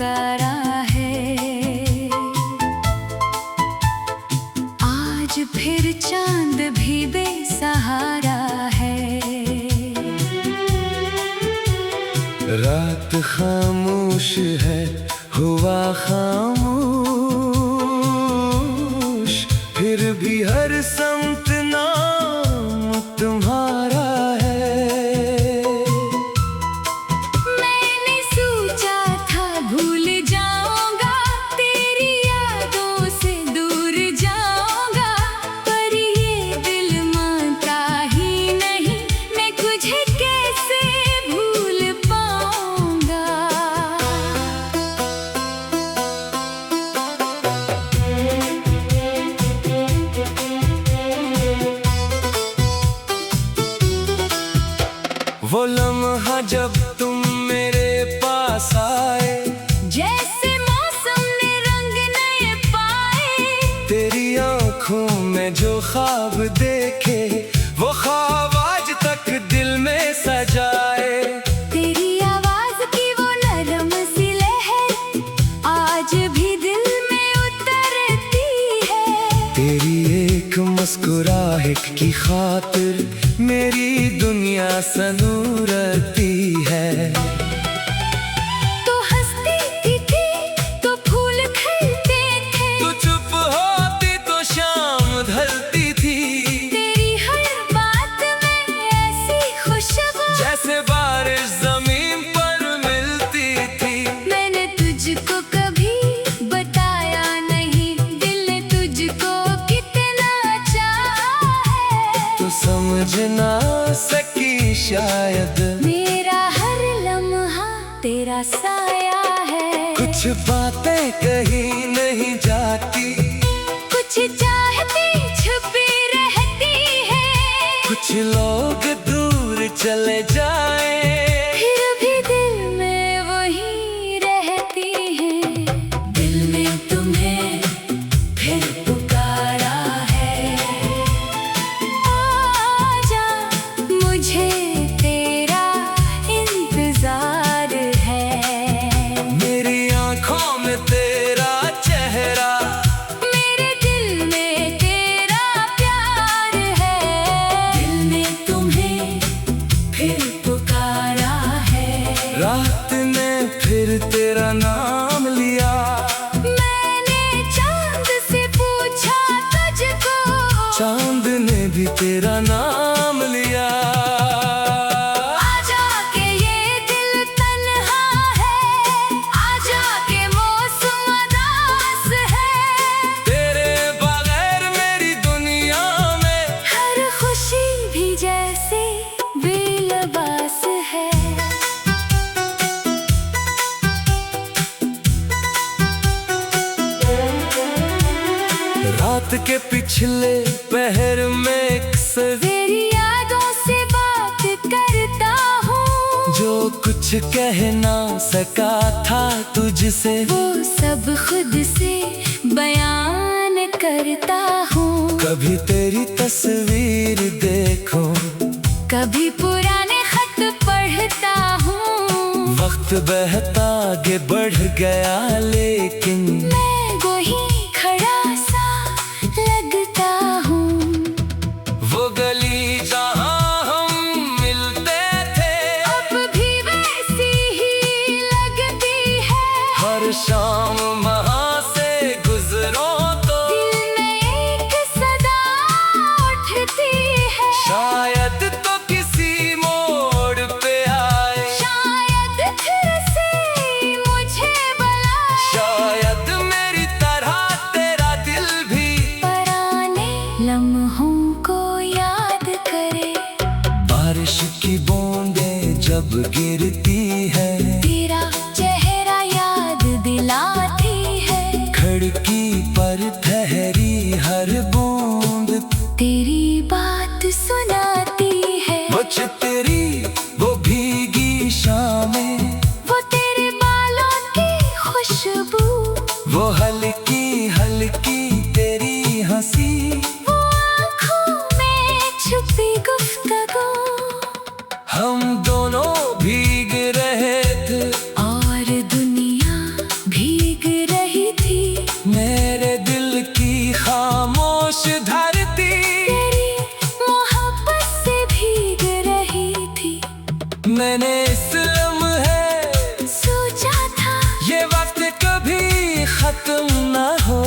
पुकारा है। आज फिर चांद भी बेसहारा है। रात खामोश है, हुआ खामोश, फिर भी हर समत नाम तुम्हारा है। मैंने सोचा था भूल जाऊंगा, तेरी यादों से दूर जाऊंगा, पर ये दिल मानता ही नहीं, मैं तुझे कैसे भूल पाऊंगा। वो लम्हा जब तुम मेरे पास आए, जैसे मौसम ने रंग नए पाए, तेरी आंखों में जो ख्वाब देखे, वो ख्वाब आज तक दिल में सजाए। तेरी आवाज की वो नरम सी लहर आज भी दिल में उतरती है। तेरी एक मुस्कुराहट की खातिर मेरी दुनिया सनूरती है। तो हंसती थी तो फूल खिलते थे, तू चुप होती तो शाम ढलती थी। तेरी हर बात में ऐसी खुशबू, जैसे बारिश जमीन पर मिलती थी। मैंने तुझको कभी बताया नहीं, दिल ने तुझको कितना चाहा है। तो समझ ना सकी शायद, मेरा हर लम्हा तेरा साया है। कुछ बातें कहीं नहीं जाती, कुछ चाहती छुपी रहती है, कुछ लोग दूर चले जाए, फिर भी दिल में वही रहती है। दिल ने तुम्हें फिर पुकारा है। आजा, मुझे तेरा इंतजार है। मेरी आंखों में तेरा चेहरा, मेरे दिल में तेरा प्यार है। दिल ने तुम्हें फिर पुकारा है। रात ने फिर तेरा नाम लिया, मैंने चांद से पूछा तुझको, चांद ने भी तेरा नाम लिया। आजा के ये दिल तन्हा है, आजा के मौसम उदास है, तेरे बगैर मेरी दुनिया में हर खुशी भी जैसे बेलबास है। रात के पिछले पहर में अक्सर तेरी यादों से बात करता हूँ, जो कुछ कह ना सका था तुझसे, वो सब खुद से बयान करता हूँ। कभी तेरी तस्वीर देखो, कभी पुराने खत पढ़ता हूँ, वक्त बहता आगे बढ़ गया लेकिन मैं वही खड़ा सा लगता हूँ। वो गली जहाँ हम मिलते थे, अब भी वैसी ही लगती है। हर शाम वहाँ से गुजरो तो दिल में एक सदा उठती है। शायद तो किसी मोड़ पे आए, शायद फिर से मुझे बुलाए, शायद मेरी तरह तेरा दिल भी पुराने लम्हों को याद करे। बारिश की बूंदें जब गिरती है, तेरा चेहरा याद दिलाती है। खिड़की पर ठहरी हर बूंद तेरी बात सुनाती है। मुझ तेरी वो भीगी शामें, वो तेरे बालों की खुशबू, वो हल्की हल्की तेरी हंसी, वो आँखों में छुपी गुफ्तगू। हम दोनों भीग रहे थे और दुनिया मैंने इस लम्हे सोचा था ये वक्त कभी खत्म ना हो,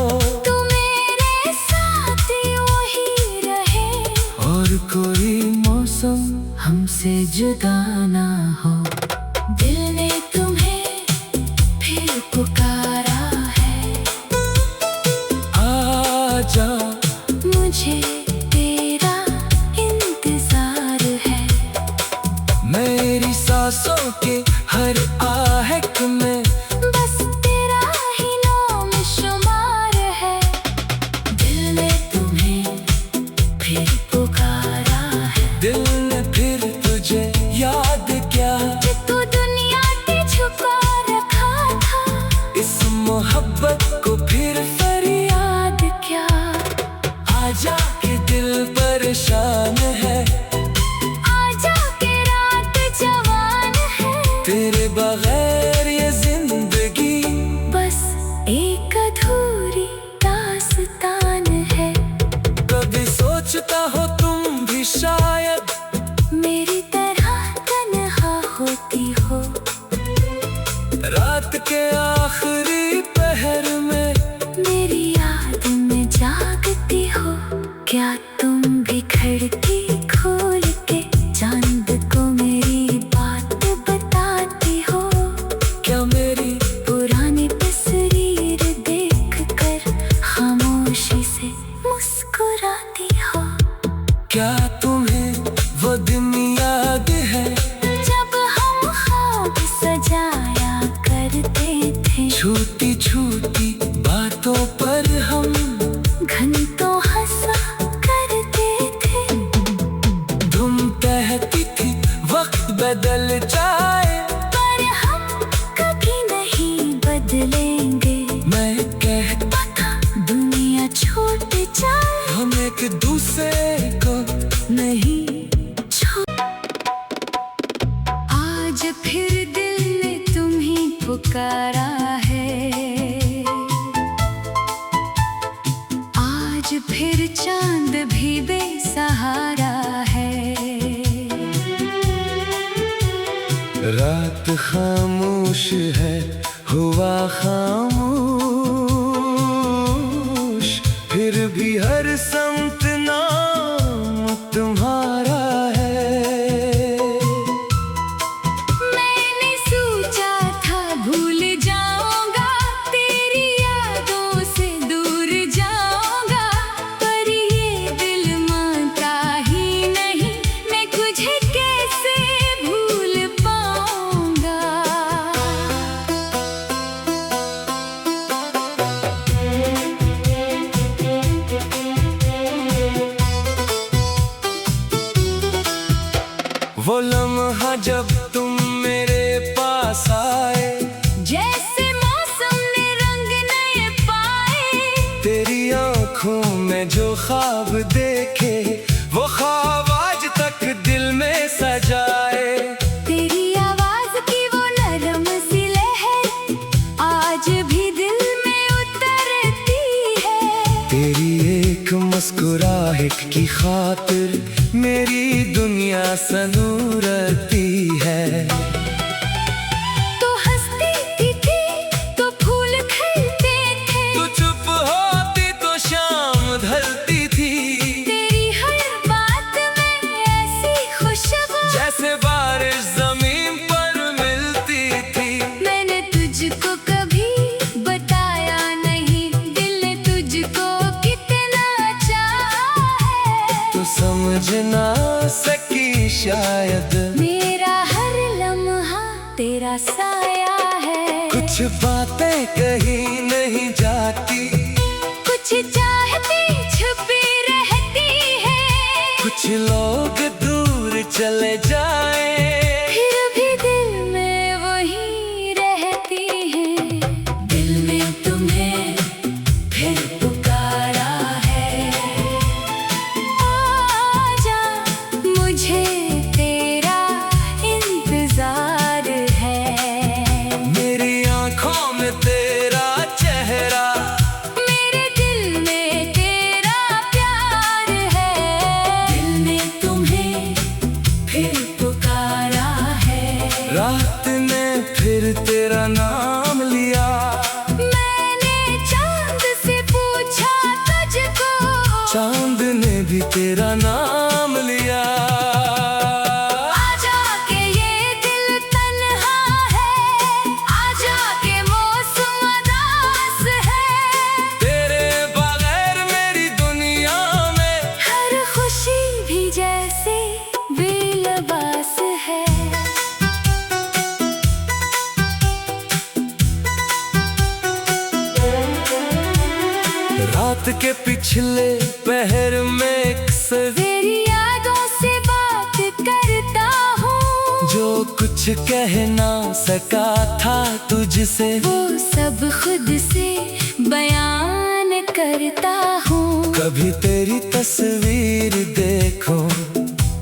तू मेरे साथ यूं ही रहे और कोई मौसम हमसे जुदा ना हो। दिल ने तुम्हें फिर पुकारा है, आजा मुझे तेरा इंतजार है। मेरी सांसों के हर आहट में बस तेरा ही नाम शुमार है। दिल ने तुम्हें फिर पुकारा है, दिल ने फिर तुझे याद क्या, कि तू दुनिया के छुपा रखा था। इस मोहब्बत को फिर फरियाद क्या, आजा के दिल परेशान है, आजा के रात जवान है। तेरे बगैर ये जिंदगी बस एक अधूरी दास्तान है। कभी सोचता हो तुम भी शायद मेरी तरह तन्हा होती हो, रात के आखिरी पहर में मेरी याद में जागती हो। क्या तुम भी खिड़की खोल के चांद को मेरी बात बताती हो? क्या मेरी पुरानी तस्वीर देखकर खामोशी से मुस्कुराती हो? क्या तुम्हें वो दिन याद है जब हम ख्वाब सजाया करते थे, छोटी छोटी बातों पर हम घंटों हंसा करते थे। तुम कहती थी वक्त बदल जाए, पर हम कभी नहीं बदलेंगे। मैं कहता था दुनिया छूट जाए, हम एक दूसरे को नहीं। आज फिर दिल ने तुम्हें पुकारा है, आज फिर चांद भी बेसहारा है। रात खामोश है, हुआ खामोश, फिर भी हर संत नाम तुम्हारा है। मैंने सोचा था भूल जाऊंगा, तेरी यादों से दूर जाऊंगा, पर ये दिल मानता ही नहीं, मैं तुझे कैसे भूल पाऊंगा। वो लम्हा जब तुम मेरे पास आए, जैसे मौसम ने रंग नए पाए, तेरी आंखों में जो ख्वाब देखे वो ख्वाब आज तक दिल में सजाए। तेरी आवाज की वो नरम सी लहर आज भी दिल में उतरती है। तेरी एक मुस्कुराहट की खातिर मेरी दुनिया सनूरती है। तो हंसती थी तो फूल खिलते थे, तू चुप होती तो शाम ढलती थी, तेरी हर बात में ऐसी खुशबू जैसे बारिश जमीन पर मिलती थी। मैंने तुझको कभी बताया नहीं, दिल ने तुझको कितना चाहा है। तो समझ ना सकी शायद मेरा हर लम्हा तेरा साया है। कुछ बातें कहीं नहीं जाती, कुछ चाहती छुपी रहती है, कुछ लोग दूर चले जाए, फिर भी दिल में वही रहती है। दिल ने तुम्हें फिर पुकारा है, आजा मुझे तेरा इंतजार है। रात ने फिर तेरा नाम लिया, मैंने चांद से पूछा तुझको, चांद ने भी तेरा नाम लिया। आजा के ये दिल तन्हा है, आजा के मौसम उदास है, तेरे बगैर मेरी दुनिया में हर खुशी भी जैसे बेलबास है। रात के पिछले पहर में एक तेरी यादों से बात करता हूँ, जो कुछ कह ना सका था तुझसे, वो सब खुद से बयान करता हूँ। कभी तेरी तस्वीर देखो,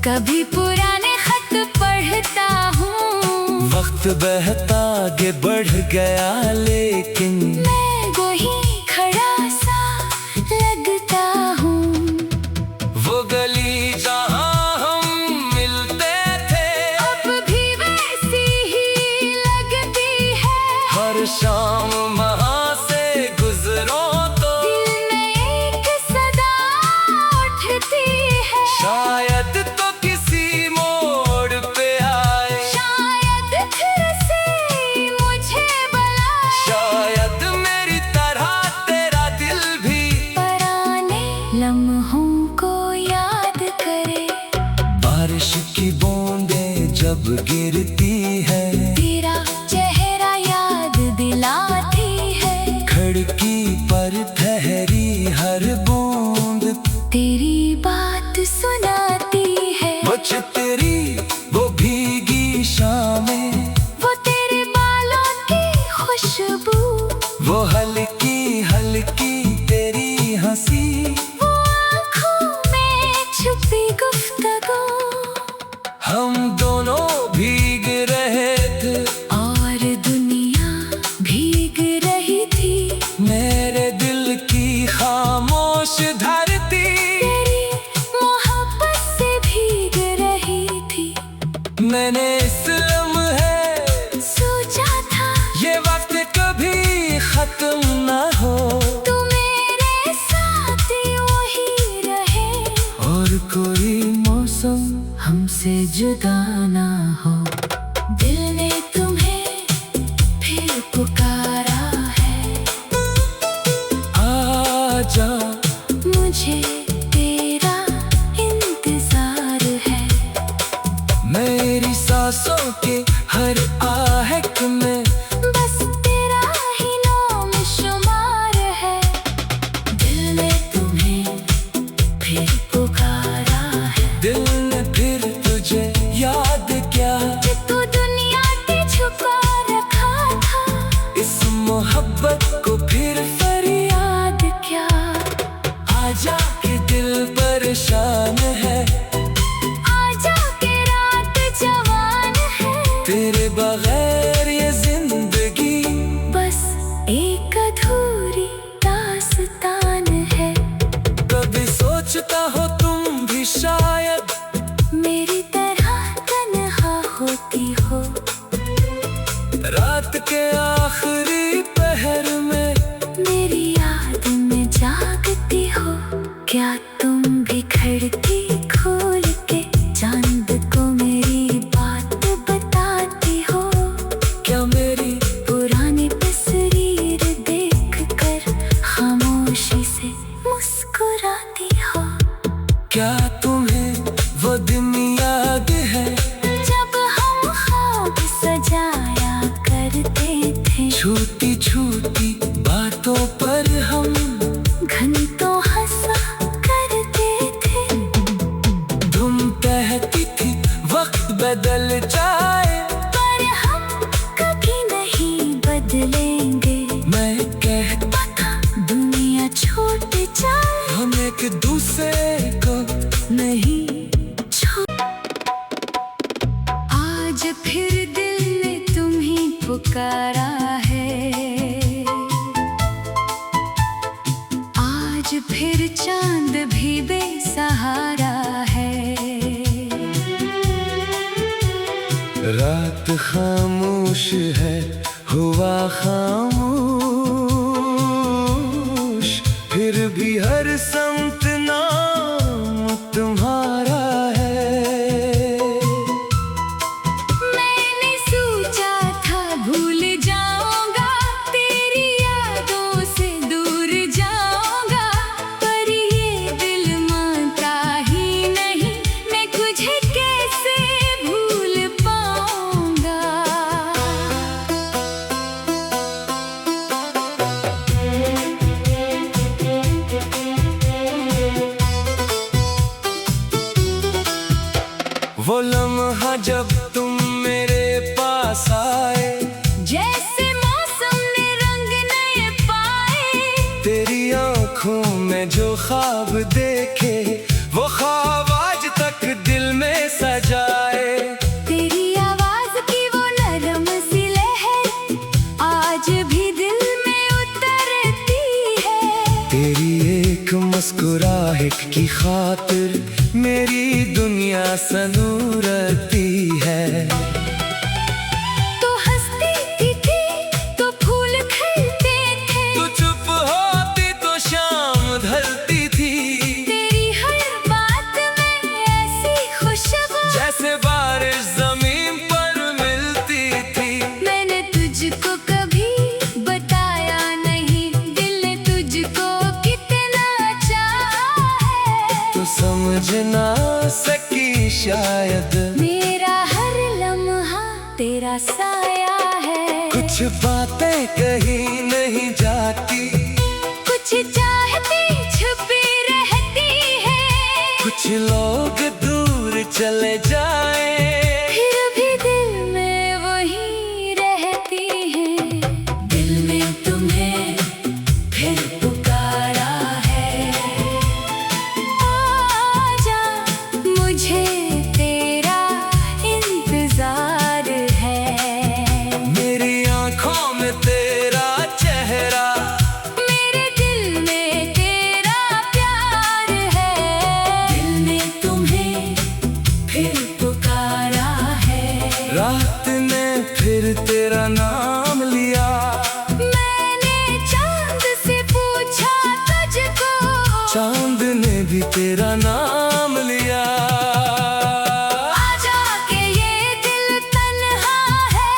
कभी पुराने खत पढ़ता हूँ, वक्त बहता आगे बढ़ गया लेकिन मैं वही खड़ा सा लगता हूँ। वो गली जहाँ हम मिलते थे, अब भी वैसी ही लगती है, हर शाम वहाँ से गुजरो तो दिल में एक सदा उठती है। शायद तो किसी मोड़ पे आए, शायद फिर से मुझे बुलाए, शायद मेरी तरह तेरा दिल भी पुराने लम्हों को याद करे। बारिश की बूंदें जब गिरती है, तेरा चेहरा याद दिलाती है, खिड़की पर ठहरी हर बूंद तेरी बात सुनाती है। वो तेरी वो भीगी शामें, वो तेरे बालों की खुशबू, वो हल्की हल्की तेरी हंसी, वो आँखों में छुपी गुफ्तगू, हम दोनों भीग रहे थे और दुनिया भीग रही थी। मेरे दिल की खामोश धरती, तेरी मोहब्बत से भीग रही थी। मैंने इस लम्हे सोचा था ये वक्त कभी खत्म ना हो, तू मेरे साथ वही रहे, और कोई मौसम हमसे जुदा ना हो। दिल ने तुम्हें फिर पुकारा है, आजा मुझे तेरा इंतजार है। मेरी सांसों के हर आहट में बस तेरा ही नाम शुमार है। दिल ने तुम्हें फिर पुकारा है, दिल ने फिर तुझे याद क्या, कि तू दुनिया के छुपा रखा था, इस मोहब्बत को फिर फरियाद क्या। आजा के दिल परेशान है, आजा के रात जवान है, तेरे बगैर ये जिंदगी बस एक अधूरी दास्तान है। कभी सोचता हो तुम भी शायद मेरी तरह तन्हा होती हो, रात के आखिरी पहर में मेरी याद में जागती हो। क्या तुम भी खिड़की खोल के चांद को मेरी बात बताती हो? क्या मेरी पुरानी तस्वीर देखकर खामोशी से मुस्कुराती हो? क्या तुम्हें वो दिन याद है, जब हम ख्वाब सजाया करते थे, छोटी छोटी बातों पर हम घंटों हंसा करते थे। तुम कहती थी वक्त बदल जाए, पर हम कभी नहीं बदलेंगे। मैं कहता था दुनिया छूट जाए, हम एक दूसरे को नहीं आज फिर दिल ने तुम्हें पुकारा है, आज फिर चांद भी बेसहारा है। रात खामोश है, हुआ खामोश, फिर भी हर समत नाम तुम्हारा है। मैंने सोचा था भूल जाऊंगा, तेरी यादों से दूर जाऊंगा, पर ये दिल मानता ही नहीं, मैं तुझे कैसे भूल पाऊंगा। वो लम्हा जब तुम मेरे पास आए, जैसे मौसम ने रंग नए पाए, तेरी आंखों में जो ख्वाब देखे, वो ख्वाब आज तक दिल में सजाए। तेरी आवाज की वो नरम सी लहर आज भी दिल में उतरती है। तेरी एक मुस्कुराहट की खातिर मेरी दुनिया सनूरती है। तो हंसती थी तो फूल खिलते थे, तू चुप होती तो शाम ढलती थी, तेरी हर बात में ऐसी खुशबू जैसे बारिश जमीन पर मिलती थी। मैंने तुझको कभी बताया नहीं, दिल ने तुझको कितना चाहा है। तो समझ ना सकी शायद, मेरा हर लम्हा तेरा साया है। कुछ बातें कहीं नहीं जाती, कुछ चाहती छुपी रहती है, कुछ लोग दूर चले जाए, फिर भी दिल में वही रहती है। दिल ने तुम्हें फिर पुकारा है, आजा मुझे तेरा इंतजार है। मेरी आंखों में तेरा चेहरा, मेरे दिल में तेरा प्यार है। दिल ने तुम्हें फिर पुकारा है, रात ने फिर तेरा नाम लिया, मैंने चांद से पूछा तुझको, चांद ने भी तेरा नाम लिया। आजा के ये दिल तन्हा है,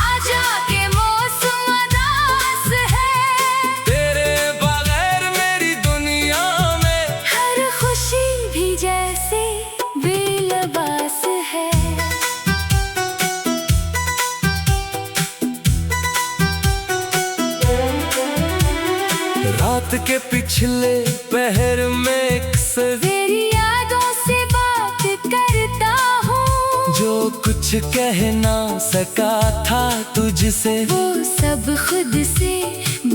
आजा के मौसम उदास है, तेरे बगैर मेरी दुनिया में हर खुशी भी जैसे बेलबास है। रात के पिछले पहर में अक्सर तेरी यादों से बात करता हूँ, जो कुछ कह ना सका था तुझसे, वो सब खुद से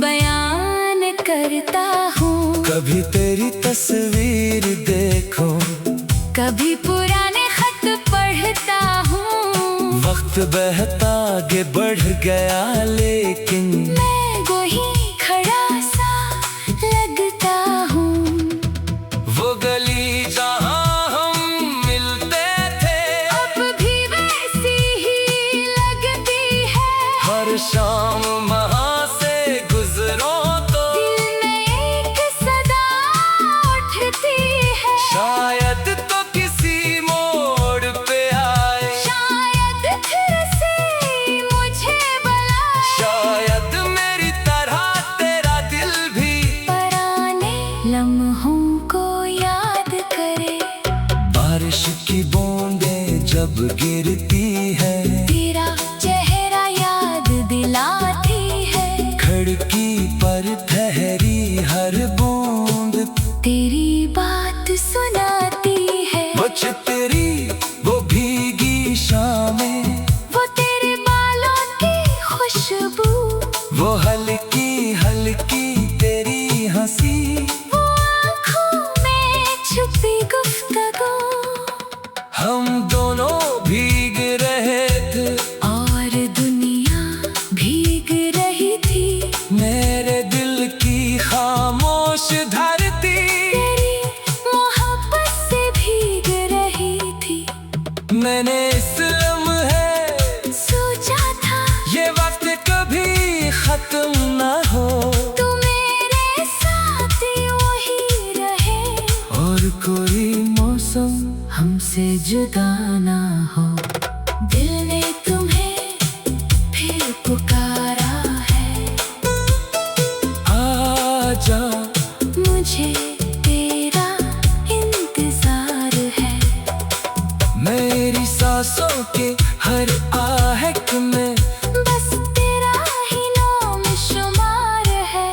बयान करता हूँ। कभी तेरी तस्वीर देखो, कभी पुराने खत पढ़ता हूँ, वक्त बहता आगे बढ़ गया लेकिन मैं वही खड़ा सा लगता हूँ। वो गली जहाँ हम मिलते थे, अब भी वैसी ही लगती है, हर शाम वहाँ से गुजरो तो दिल में एक सदा उठती है। शायद तो किसी मोड़ पे आए, शायद फिर से मुझे बुलाए, शायद मेरी तरह तेरा दिल भी पुराने लम्हों को याद करे। बारिश की बूंदें जब गिरती है, तेरा चेहरा याद दिलाती है, खिड़की पर ठहरी हर बूंद तेरी बात सुनाती है। मुझ तेरी वो भीगी शामें, वो तेरे बालों की खुशबू, वो हल्की हल्की तेरी हंसी, वो आँखों में छुपी गुफ्तगू, हम दोनों भीग रहे खत्म ना हो, तू मेरे साथ वही रहे, और कोई मौसम हमसे जुदा ना हो। दिल ने तुम्हें फिर पुकारा है, आजा मुझे तेरा इंतजार है। मेरी सांसों के हर आहट में बस तेरा ही नाम शुमार है।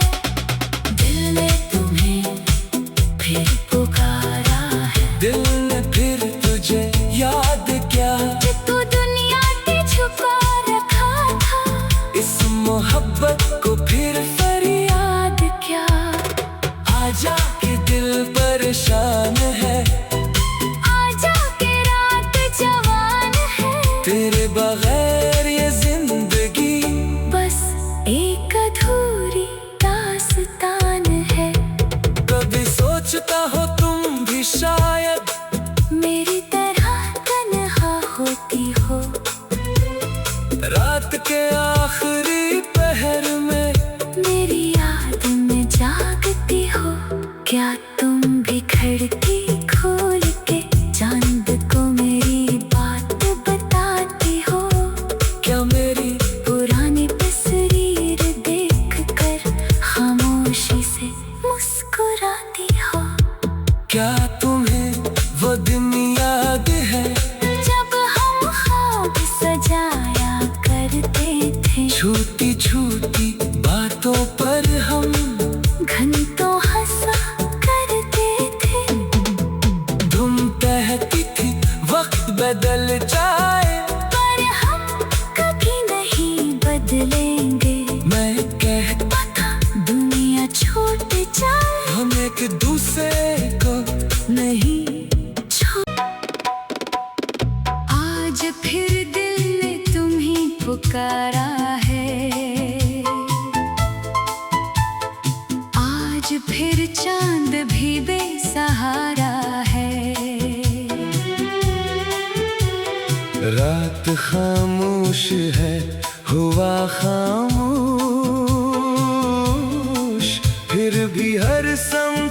दिल ने तुम्हें फिर पुकारा है, दिल ने फिर तुझे याद क्या, कि तू दुनिया से छुपा रखा था, इस मोहब्बत को फिर फरियाद क्या। आजा के दिल परेशान है, आजा के रात जवान है, तेरे बगैर ये जिंदगी बस एक अधूरी दास्तान है। कभी सोचता हो तुम भी शायद मेरी तरह तन्हा होती हो, रात के आखिरी पहर में मेरी याद में जागती हो। क्या तुम भी खिड़की खोल के चांद को मेरी बात बताती हो? क्या मेरी पुरानी तस्वीर देख कर खामोशी से मुस्कुराती हो? क्या तुम्हें वो दिन याद है, जब हम ख्वाब सजाया करते थे, छोटी छोटी बातों पर हम घंटों हंसा करते थे। धुम बहती थी वक्त बदल जाए, पर हम कभी नहीं बदलेंगे। मैं कहता था दुनिया छूट जाए, हम एक दूसरे को नहीं छोड़। आज फिर दिल ने तुम्हें पुकारा है, आज फिर चांद भी बेसहारा है। रात खामोश है, हुआ खामोश, फिर भी हर संग